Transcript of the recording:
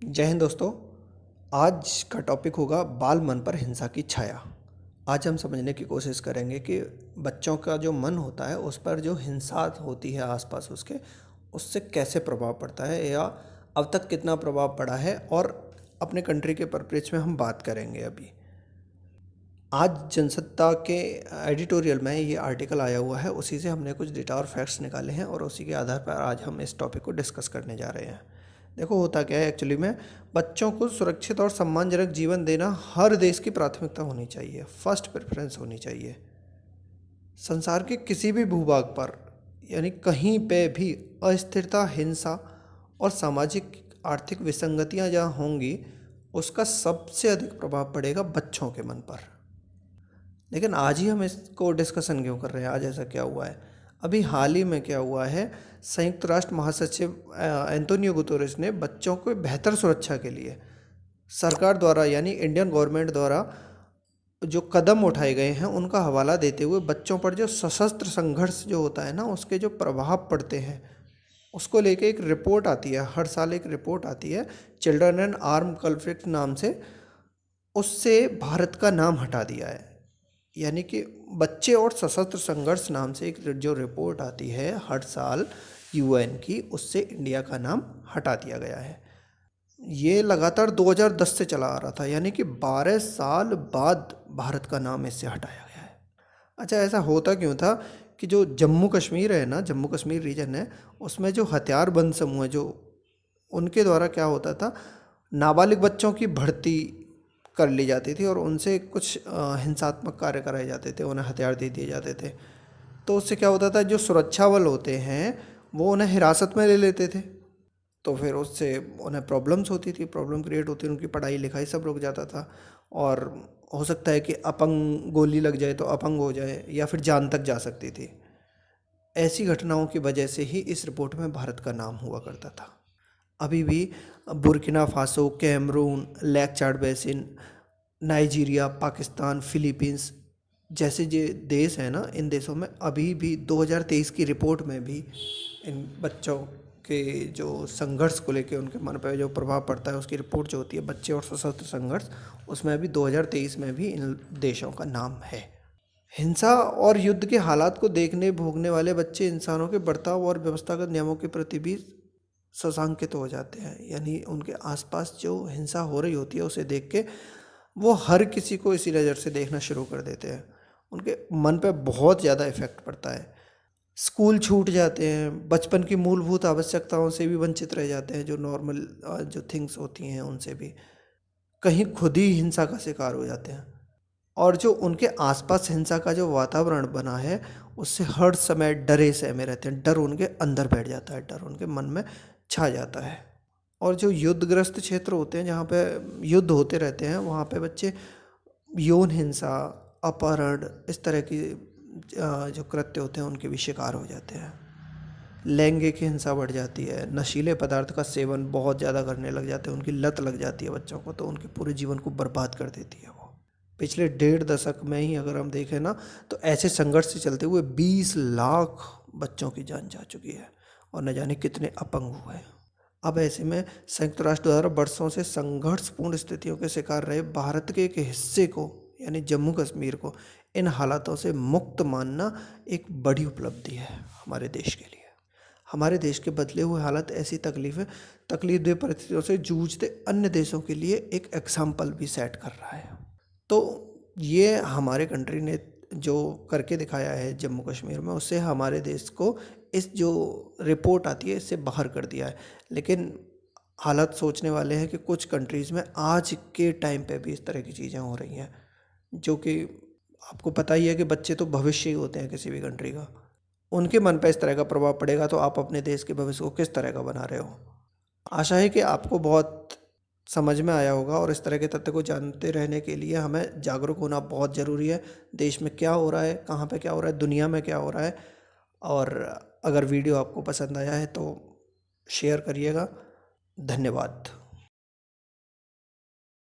जय हिंद दोस्तों। आज का टॉपिक होगा बाल मन पर हिंसा की छाया। आज हम समझने की कोशिश करेंगे कि बच्चों का जो मन होता है उस पर जो हिंसा होती है आसपास उसके, उससे कैसे प्रभाव पड़ता है या अब तक कितना प्रभाव पड़ा है, और अपने कंट्री के परिप्रेक्ष्य में हम बात करेंगे। अभी आज जनसत्ता के एडिटोरियल में ये आर्टिकल आया हुआ है, उसी से हमने कुछ डेटा और फैक्ट्स निकाले हैं और उसी के आधार पर आज हम इस टॉपिक को डिस्कस करने जा रहे हैं। देखो होता क्या है एक्चुअली में, बच्चों को सुरक्षित और सम्मानजनक जीवन देना हर देश की प्राथमिकता होनी चाहिए, फर्स्ट प्रेफरेंस होनी चाहिए। संसार के किसी भी भूभाग पर यानी कहीं पे भी अस्थिरता, हिंसा और सामाजिक आर्थिक विसंगतियां जहाँ होंगी, उसका सबसे अधिक प्रभाव पड़ेगा बच्चों के मन पर। लेकिन आज ही हम इसको डिस्कशन क्यों कर रहे हैं? आज ऐसा क्या हुआ है? अभी हाल ही में क्या हुआ है, संयुक्त राष्ट्र महासचिव एंटोनियो गुतेरेस ने बच्चों को बेहतर सुरक्षा के लिए सरकार द्वारा यानी इंडियन गवर्नमेंट द्वारा जो कदम उठाए गए हैं उनका हवाला देते हुए बच्चों पर जो सशस्त्र संघर्ष जो होता है ना, उसके जो प्रभाव पड़ते हैं उसको लेके एक रिपोर्ट आती है। हर साल एक रिपोर्ट आती है चिल्ड्रन एंड आर्म कॉन्फ्लिक्ट नाम से। उससे भारत का नाम हटा दिया है। यानी कि बच्चे और सशस्त्र संघर्ष नाम से एक जो रिपोर्ट आती है हर साल यूएन की, उससे इंडिया का नाम हटा दिया गया है। ये लगातार 2010 से चला आ रहा था, यानी कि 12 साल बाद भारत का नाम इससे हटाया गया है। अच्छा, ऐसा होता क्यों था कि जो जम्मू कश्मीर है ना, जम्मू कश्मीर रीजन है, उसमें जो हथियारबंद समूह है, जो उनके द्वारा क्या होता था, नाबालिग बच्चों की भर्ती कर ली जाती थी और उनसे कुछ हिंसात्मक कार्य कराए जाते थे, उन्हें हथियार दे दिए जाते थे। तो उससे क्या होता था, जो सुरक्षा बल होते हैं वो उन्हें हिरासत में ले लेते थे। तो फिर उससे उन्हें प्रॉब्लम्स होती थी, प्रॉब्लम क्रिएट होती थी, उनकी पढ़ाई लिखाई सब रुक जाता था। और हो सकता है कि अपंग गोली लग जाए तो अपंग हो जाए या फिर जान तक जा सकती थी। ऐसी घटनाओं की वजह से ही इस रिपोर्ट में भारत का नाम हुआ करता था। अभी भी बुर्किना फासो, कैमरून, लेक चाड बेसिन, नाइजीरिया, पाकिस्तान, फिलीपींस जैसे जो देश हैं ना, इन देशों में अभी भी 2023 की रिपोर्ट में भी इन बच्चों के जो संघर्ष को लेके उनके मन पर जो प्रभाव पड़ता है, उसकी रिपोर्ट जो होती है बच्चे और सशस्त्र संघर्ष, उसमें अभी 2023 में भी इन देशों का नाम है। हिंसा और युद्ध के हालात को देखने भोगने वाले बच्चे इंसानों के बर्ताव और व्यवस्थागत नियमों के प्रति भी सशंकित हो जाते हैं। यानी उनके आसपास जो हिंसा हो रही होती है उसे देख के वो हर किसी को इसी नज़र से देखना शुरू कर देते हैं। उनके मन पे बहुत ज़्यादा इफ़ेक्ट पड़ता है। स्कूल छूट जाते हैं, बचपन की मूलभूत आवश्यकताओं से भी वंचित रह जाते हैं, जो नॉर्मल जो थिंग्स होती हैं उनसे भी। कहीं खुद ही हिंसा का शिकार हो जाते हैं। और जो उनके आसपास हिंसा का जो वातावरण बना है उससे हर समय डरे सहमे रहते हैं। डर उनके अंदर बैठ जाता है, डर उनके मन में छा जाता है। और जो युद्धग्रस्त क्षेत्र होते हैं जहाँ पे युद्ध होते रहते हैं, वहाँ पे बच्चे यौन हिंसा, अपहरण, इस तरह की जो कृत्य होते हैं उनके भी शिकार हो जाते हैं। लैंगिक हिंसा बढ़ जाती है, नशीले पदार्थ का सेवन बहुत ज़्यादा करने लग जाते हैं, उनकी लत लग जाती है बच्चों को, तो उनके पूरे जीवन को बर्बाद कर देती है वो। पिछले 1.5 दशक में ही अगर हम देखें ना, तो ऐसे संघर्ष से चलते हुए 20 लाख बच्चों की जान जा चुकी है और न जाने कितने अपंग हुए हैं। अब ऐसे में संयुक्त राष्ट्र द्वारा वर्षों से संघर्षपूर्ण स्थितियों के शिकार रहे भारत के एक हिस्से को यानी जम्मू कश्मीर को इन हालातों से मुक्त मानना एक बड़ी उपलब्धि है हमारे देश के लिए। हमारे देश के बदले हुए हालात ऐसी तकलीफदेह परिस्थितियों से जूझते अन्य देशों के लिए एक एग्जाम्पल भी सेट कर रहा है। तो ये हमारे कंट्री ने जो करके दिखाया है जम्मू कश्मीर में, उससे हमारे देश को इस जो रिपोर्ट आती है इससे बाहर कर दिया है। लेकिन हालात सोचने वाले हैं कि कुछ कंट्रीज़ में आज के टाइम पे भी इस तरह की चीज़ें हो रही हैं, जो कि आपको पता ही है कि बच्चे तो भविष्य ही होते हैं किसी भी कंट्री का। उनके मन पे इस तरह का प्रभाव पड़ेगा तो आप अपने देश के भविष्य को किस तरह का बना रहे हो। आशा है कि आपको बहुत समझ में आया होगा और इस तरह के तथ्य को जानते रहने के लिए हमें जागरूक होना बहुत ज़रूरी है। देश में क्या हो रहा है, कहाँ पे क्या हो रहा है, दुनिया में क्या हो रहा है। और अगर वीडियो आपको पसंद आया है तो शेयर करिएगा। धन्यवाद।